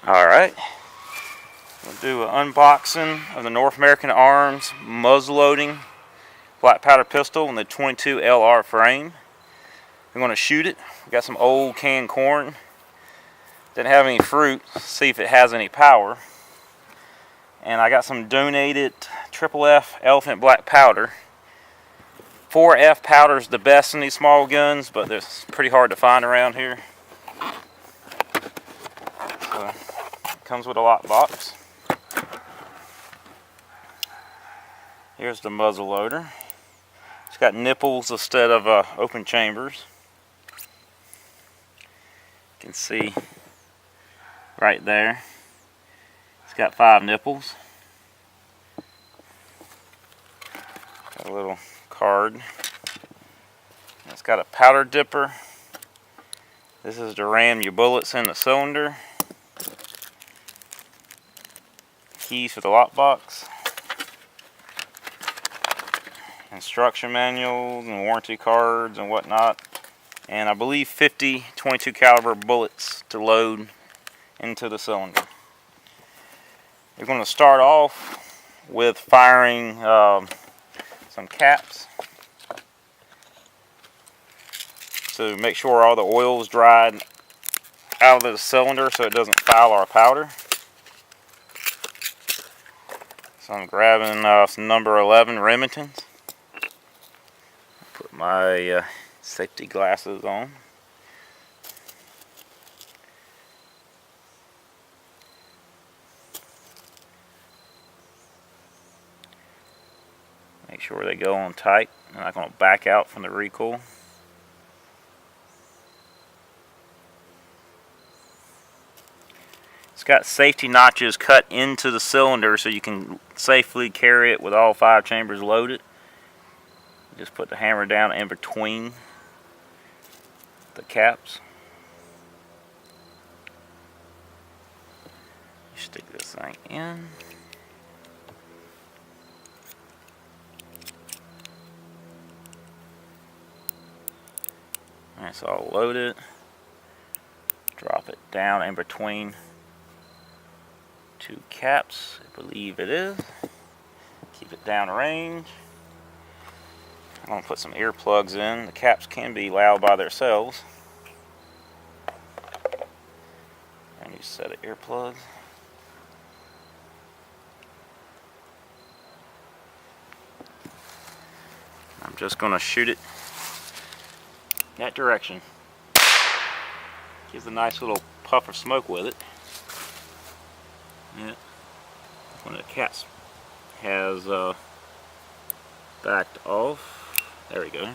Alright, we'll do an unboxing of the North American Arms muzzle loading black powder pistol in the 22 LR frame. We're going to shoot it. We got some old canned corn. Didn't have any fruit. See if it has any power. And I got some donated FFF elephant black powder. 4F powder is the best in these small guns, but it's pretty hard to find around here. So, it comes with a lock box. Here's the muzzle loader. It's got nipples instead of open chambers. You can see right there. It's got 5 nipples. Got a little card. It's got a powder dipper. This is to ram your bullets in the cylinder. Keys for the lockbox. Instruction manuals and warranty cards and whatnot. And I believe 50 22 caliber bullets to load into the cylinder. We're going to start off with firing some caps to make sure all the oil is dried out of the cylinder so it doesn't foul our powder. So I'm grabbing some number 11 Remingtons. Put my safety glasses on. Make sure they go on tight. I'm not going to back out from the recoil. It's got safety notches cut into the cylinder so you can safely carry it with all 5 chambers loaded. Just put the hammer down in between the caps. Stick this thing in. Alright, so I'll load it. Drop it down in between 2 caps, I believe it is. Keep it down range. I'm going to put some earplugs in. The caps can be loud by themselves. A new set of earplugs. I'm just going to shoot it that direction. Gives a nice little puff of smoke with it. Yeah. When the caps has backed off. There we go. I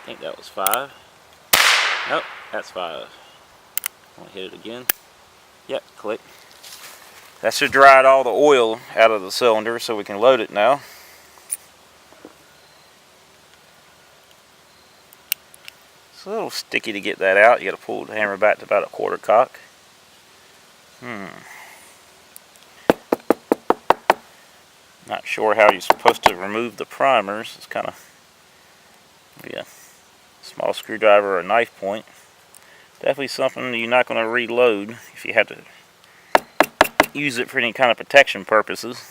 think that was 5. Nope, that's 5. I'll hit it again. Yep, click. That should dry all the oil out of the cylinder so we can load it now. It's a little sticky to get that out. You got to pull the hammer back to about a 1/4 cock. Not sure how you're supposed to remove the primers. It's kind of maybe a small screwdriver or a knife point. Definitely something that you're not going to reload if you have to use it for any kind of protection purposes.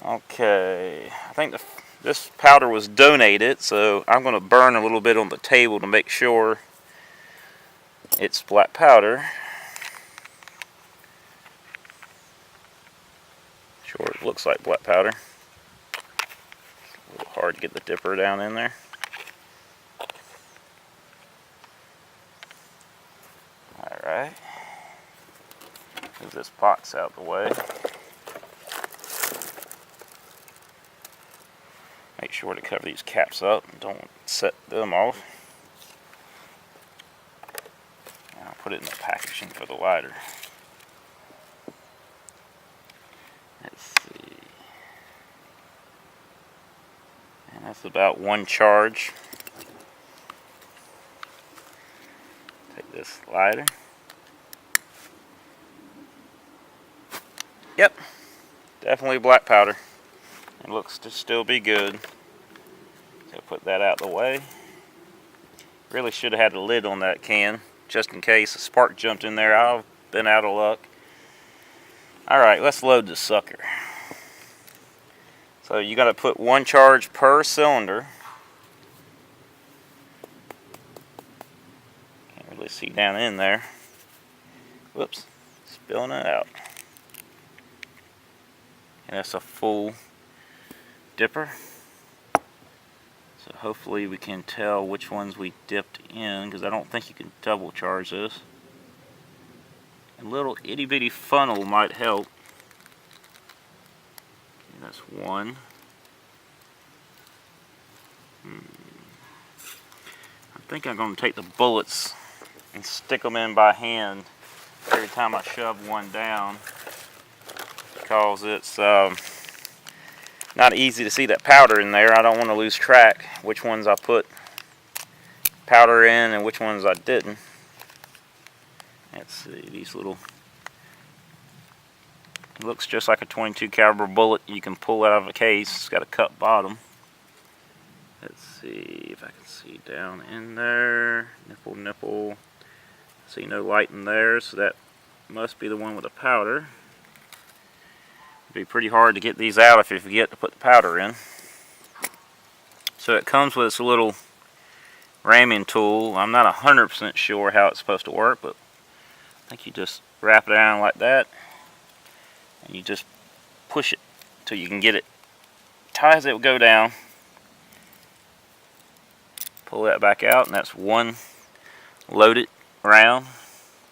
Okay, I think this powder was donated, so I'm going to burn a little bit on the table to make sure it's black powder. Sure, it looks like black powder. A little hard to get the dipper down in there. Alright. Move this box out of the way. Make sure to cover these caps up and don't set them off. And I'll put it in the packaging for the lighter. Let's see. And that's about 1 charge. Take this lighter. Yep, definitely black powder. It looks to still be good. So put that out of the way. Really should have had a lid on that can, just in case a spark jumped in there. I've been out of luck. Alright, let's load this sucker. So you got to put 1 charge per cylinder. Can't really see down in there. Whoops, spilling it out. And that's a full dipper. So hopefully we can tell which ones we dipped in, because I don't think you can double charge this. A little itty bitty funnel might help. And that's 1. I think I'm going to take the bullets and stick them in by hand every time I shove one down, because it's not easy to see that powder in there. I don't want to lose track which ones I put powder in and which ones I didn't. Let's see, these little, it looks just like a 22 caliber bullet. You can pull it out of a case. It's got a cut bottom. Let's see if I can see down in there. Nipple. See no light in there, so that must be the one with the powder. It'd be pretty hard to get these out if you forget to put the powder in. So it comes with this little ramming tool. I'm not 100% sure how it's supposed to work, but I think you just wrap it around like that, and you just push it till you can get it tight as it will go down. Pull that back out, and that's 1 loaded round.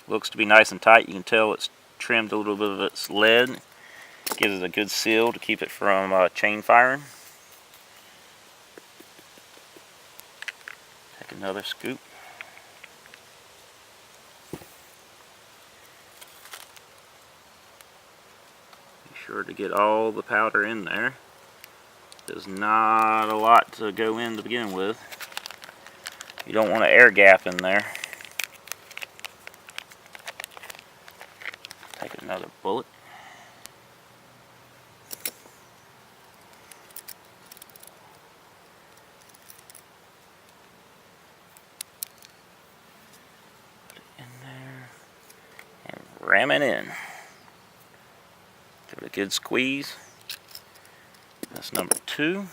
Looks to be nice and tight. You can tell it's trimmed a little bit of its lead. Gives it a good seal to keep it from chain firing. Take another scoop. Sure to get all the powder in there. There's not a lot to go in to begin with. You don't want an air gap in there. Take another bullet. Put it in there and ram it in. Give it a good squeeze. That's number 2.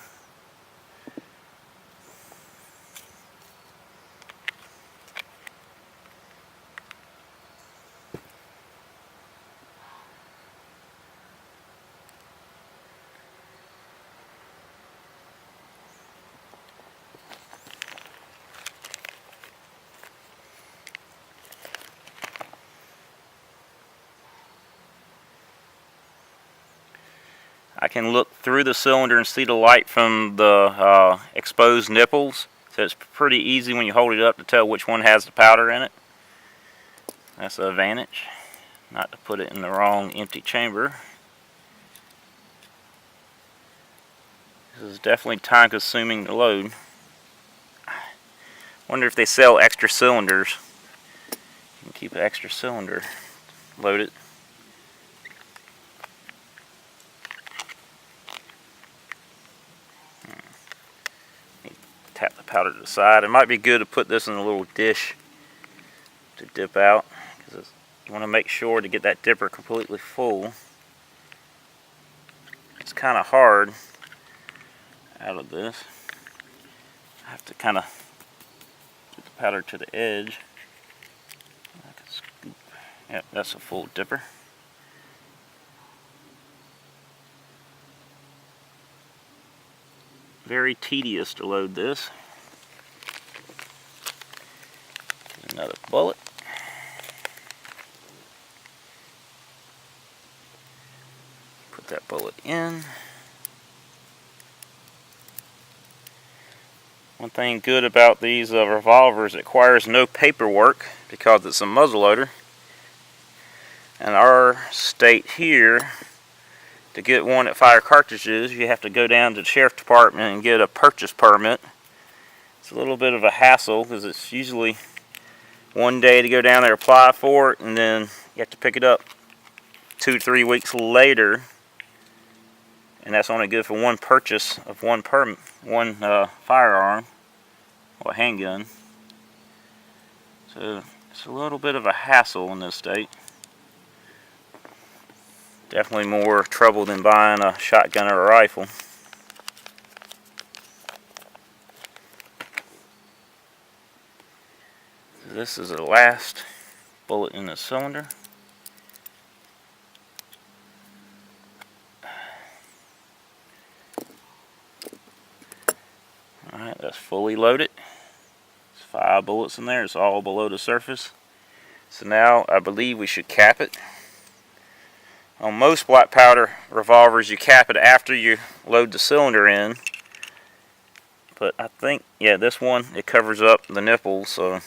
I can look through the cylinder and see the light from the exposed nipples, so it's pretty easy when you hold it up to tell which one has the powder in it. That's the advantage, not to put it in the wrong empty chamber. This is definitely time consuming to load. Wonder if they sell extra cylinders. You can keep an extra cylinder loaded. Tap the powder to the side. It might be good to put this in a little dish to dip out, because you want to make sure to get that dipper completely full. It's kind of hard out of this. I have to kind of get the powder to the edge. I can scoop. Yep, that's a full dipper. Very tedious to load this. Another bullet. Put that bullet in. One thing good about these revolvers, it requires no paperwork because it's a muzzle loader. In our state here, to get one that fire cartridges, you have to go down to the sheriff department and get a purchase permit. It's a little bit of a hassle because it's usually one day to go down there, apply for it, and then you have to pick it up 2 to 3 weeks later and that's only good for one purchase of one firearm or handgun. So it's a little bit of a hassle in this state. Definitely more trouble than buying a shotgun or a rifle. This is the last bullet in the cylinder. Alright, that's fully loaded. There's 5 bullets in there. It's all below the surface. So now I believe we should cap it. On most black powder revolvers, you cap it after you load the cylinder in. But I think, yeah, this one, it covers up the nipples, so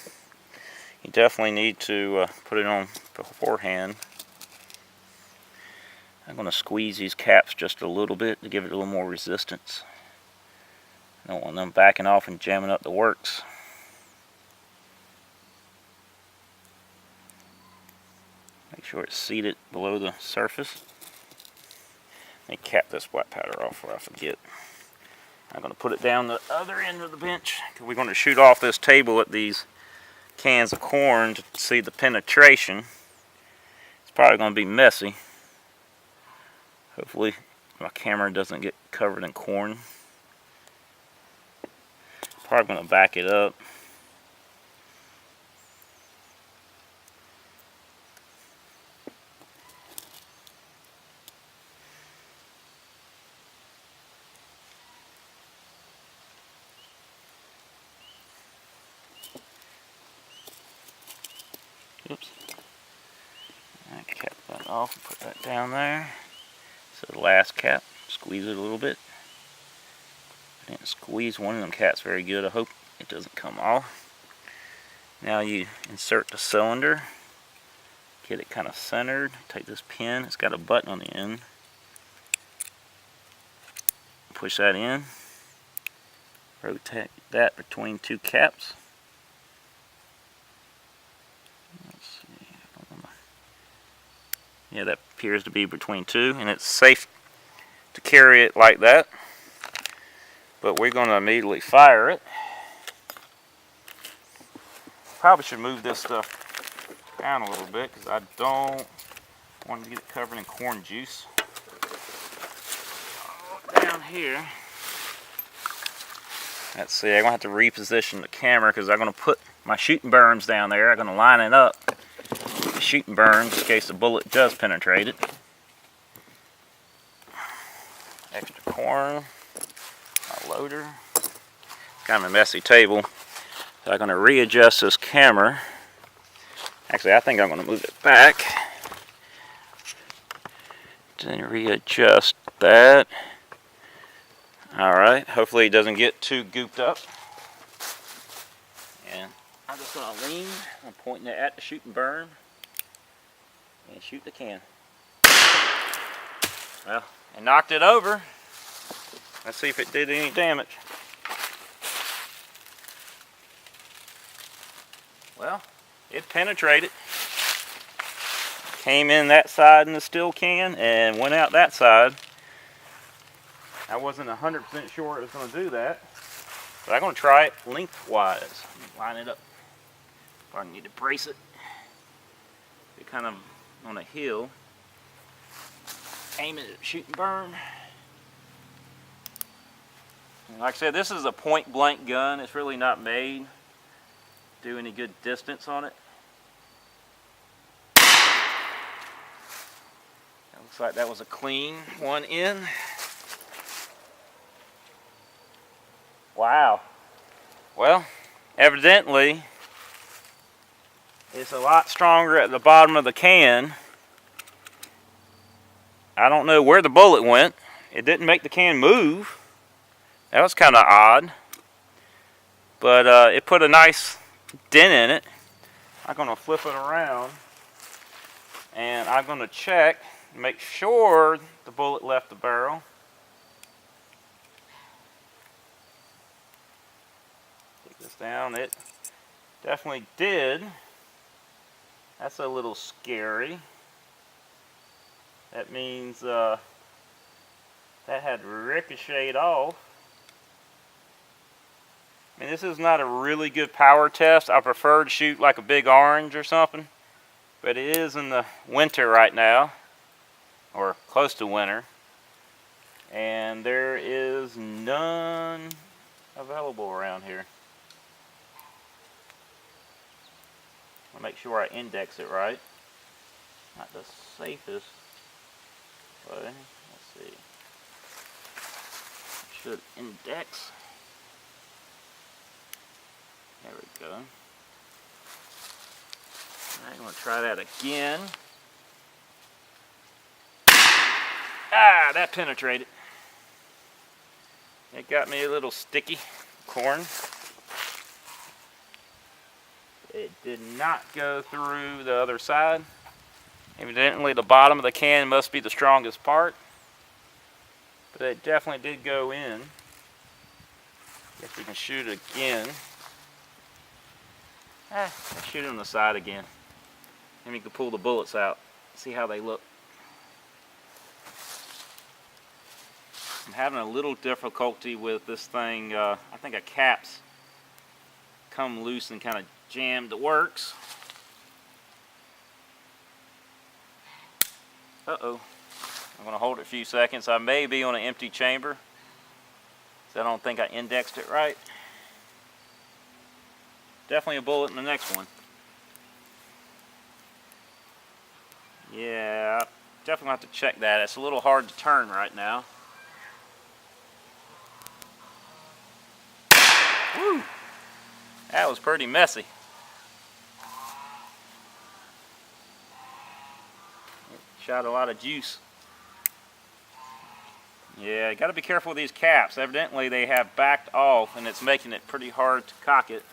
you definitely need to put it on beforehand. I'm going to squeeze these caps just a little bit to give it a little more resistance. I don't want them backing off and jamming up the works. Make sure it's seated below the surface. Let me cap this black powder off before I forget. I'm going to put it down the other end of the bench because we're going to shoot off this table at these cans of corn to see the penetration. It's probably going to be messy. Hopefully my camera doesn't get covered in corn. Probably going to back it up. Oops. I cap that off and put that down there. So the last cap, squeeze it a little bit. I didn't squeeze one of them caps very good. I hope it doesn't come off. Now you insert the cylinder. Get it kind of centered. Take this pin. It's got a button on the end. Push that in. Rotate that between 2 caps. Yeah, that appears to be between 2, and it's safe to carry it like that. But we're going to immediately fire it. Probably should move this stuff down a little bit because I don't want to get it covered in corn juice. Down here. Let's see, I'm going to have to reposition the camera because I'm going to put my shooting berms down there. I'm going to line it up. Shooting berms in case the bullet does penetrate it. Extra corn, my loader. Kind of a messy table. So I'm going to readjust this camera. Actually, I think I'm going to move it back. Then readjust that. Alright, hopefully it doesn't get too gooped up. And I'm just going to lean. I'm pointing it at the shooting berm. And shoot the can. Well, I knocked it over. Let's see if it did any damage. Well, it penetrated. Came in that side in the steel can and went out that side. I wasn't 100% sure it was going to do that. But I'm going to try it lengthwise. Line it up. Probably need to brace it. It kind of on a hill. Aim it at shoot and burn. And like I said, this is a point blank gun. It's really not made to do any good distance on it. It looks like that was a clean one in. Wow. Well, evidently it's a lot stronger at the bottom of the can. I don't know where the bullet went. It didn't make the can move. That was kind of odd. But it put a nice dent in it. I'm going to flip it around. And I'm going to check, make sure the bullet left the barrel. Take this down. It definitely did. That's a little scary. That means That had ricocheted off. I mean, this is not a really good power test. I prefer to shoot like a big orange or something. But it is in the winter right now, or close to winter. And there is none available around here. I'll make sure I index it right. Not the safest way. Let's see. Should index. There we go. Alright, I'm going to try that again. Ah, that penetrated. It got me a little sticky corn. It did not go through the other side. Evidently the bottom of the can must be the strongest part. But it definitely did go in. Guess we can shoot it again. Let's shoot it on the side again. Then we can pull the bullets out. See how they look. I'm having a little difficulty with this thing. I think a cap's come loose and kind of jammed the works. Uh-oh. I'm going to hold it a few seconds. I may be on an empty chamber, so I don't think I indexed it right. Definitely a bullet in the next one. Yeah, definitely have to check that. It's a little hard to turn right now. Woo! That was pretty messy. It shot a lot of juice. Yeah, you got to be careful with these caps. Evidently they have backed off and it's making it pretty hard to cock it.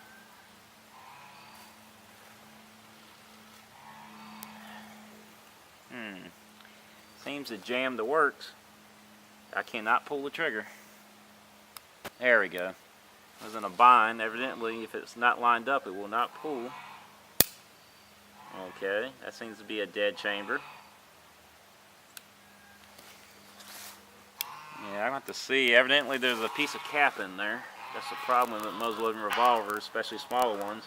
Seems to jam the works. I cannot pull the trigger. There we go. I was in a bind. Evidently, if it's not lined up, it will not pull. Okay, that seems to be a dead chamber. Yeah, I'm going to have to see. Evidently, there's a piece of cap in there. That's the problem with muzzle-loading revolvers, especially smaller ones.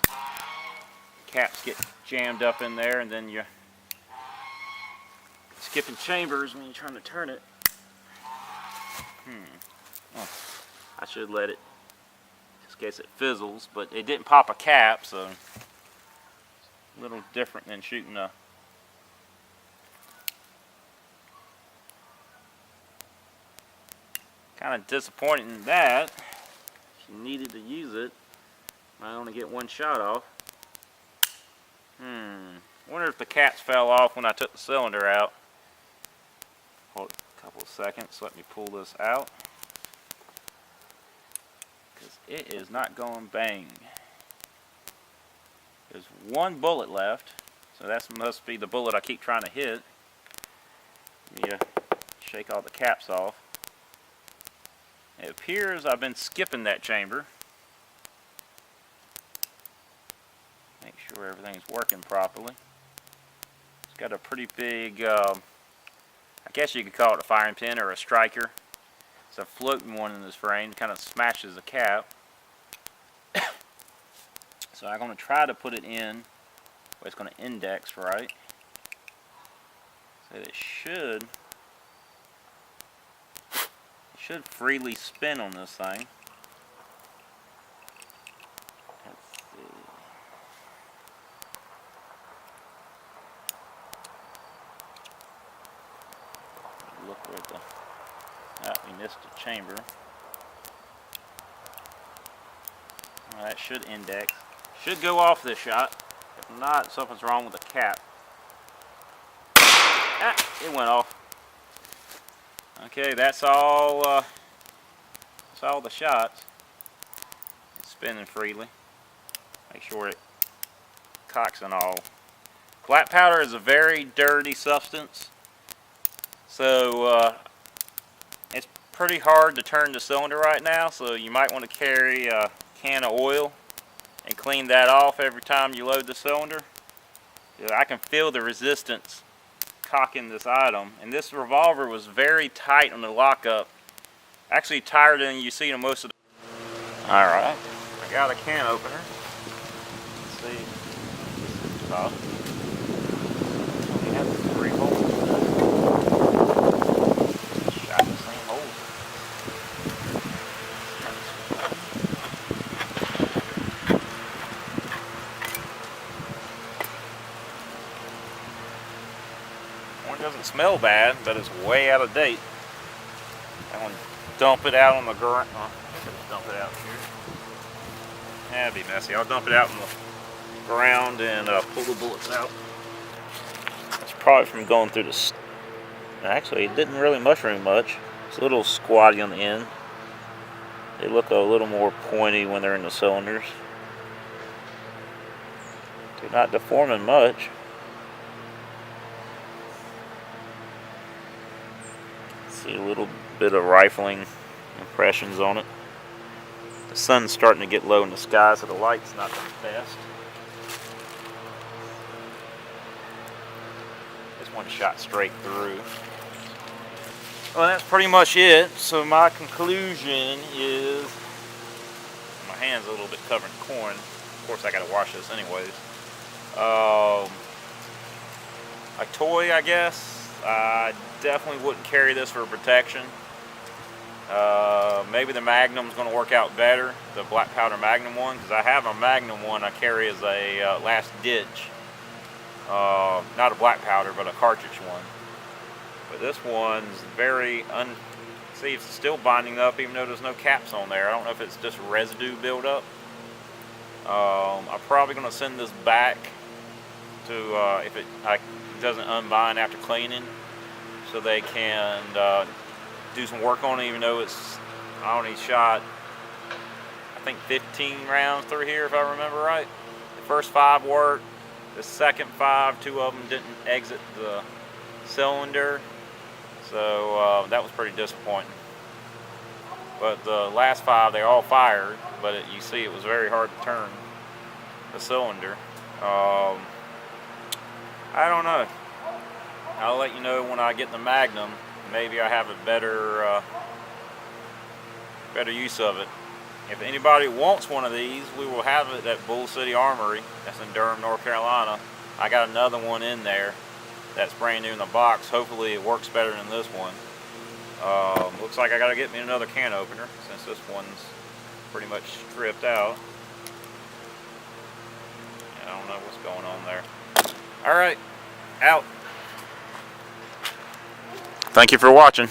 Caps get jammed up in there, and then you're skipping chambers when you're trying to turn it. Oh, I should let it, just in case it fizzles, but it didn't pop a cap, so a little different than shooting a kind of disappointing in that. If you needed to use it, I only get one shot off. Wonder if the caps fell off when I took the cylinder out. Hold it a couple of seconds, let me pull this out, because it is not going bang. There's one bullet left, so that must be the bullet I keep trying to hit. Let me shake all the caps off. It appears I've been skipping that chamber. Make sure everything's working properly. It's got a pretty big, I guess you could call it a firing pin or a striker. It's a floating one in this frame. It kind of smashes the cap. So I'm going to try to put it in where it's going to index right. So it should freely spin on this thing. Let's see. Look where we missed a chamber. Well, that should index. Should go off this shot. If not, something's wrong with the cap. It went off. Okay, that's all the shots. It's spinning freely. Make sure it cocks and all. Black powder is a very dirty substance, so it's pretty hard to turn the cylinder right now, so you might want to carry a can of oil and clean that off every time you load the cylinder. I can feel the resistance cocking this item, and this revolver was very tight on the lockup. Actually tighter than you see in most of the... Alright, I got a can opener. Let's see. Oh. Only has 3 holes. Shot the same hole. One doesn't smell bad, but it's way out of date. I'm going to dump it out on the ground. Dump it out here. That'd be messy. I'll dump it out on the ground and pull the bullets out. It's probably from going through the... Actually, it didn't really mushroom much. It's a little squatty on the end. They look a little more pointy when they're in the cylinders. They're not deforming much. See a little bit of rifling impressions on it. The sun's starting to get low in the sky, so the light's not the best. This one shot straight through. Well, that's pretty much it. So my conclusion is, my hand's a little bit covered in corn. Of course, I gotta wash this anyways. A toy, I guess. I definitely wouldn't carry this for protection. Maybe the Magnum's going to work out better, the black powder Magnum one, because I have a Magnum one I carry as a last ditch. Not a black powder, but a cartridge one. But this one's very see, it's still binding up even though there's no caps on there. I don't know if it's just residue buildup. I'm probably going to send this back to if it doesn't unbind after cleaning, so they can do some work on it, even though it's, I only shot, I think 15 rounds through here if I remember right. The first 5 worked. The second 5, 2 of them didn't exit the cylinder, so that was pretty disappointing. But the last 5, they all fired, but you see it was very hard to turn the cylinder. I don't know. I'll let you know when I get the Magnum. Maybe I have a better use of it. If anybody wants one of these, we will have it at Bull City Armory. That's in Durham, North Carolina. I got another one in there that's brand new in the box. Hopefully it works better than this one. Looks like I got to get me another can opener since this one's pretty much stripped out. I don't know what's going on there. Alright, out. Thank you for watching.